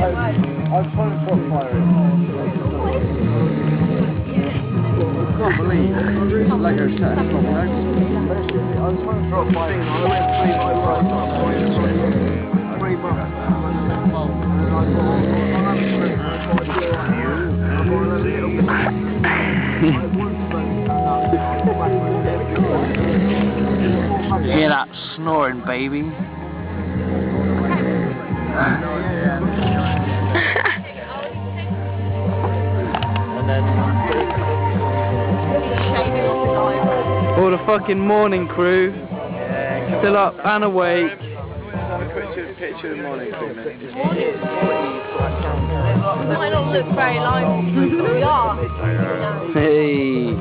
I'm trying to drop fire in. I can't believe it. Lego set from next. Basically, I was trying to drop fire in. I went 3 months. Hear that snoring, baby? And then all the fucking morning crew, still up and awake. have a quick picture of the morning crew, mate. It might not look very lively, but we are. Hey.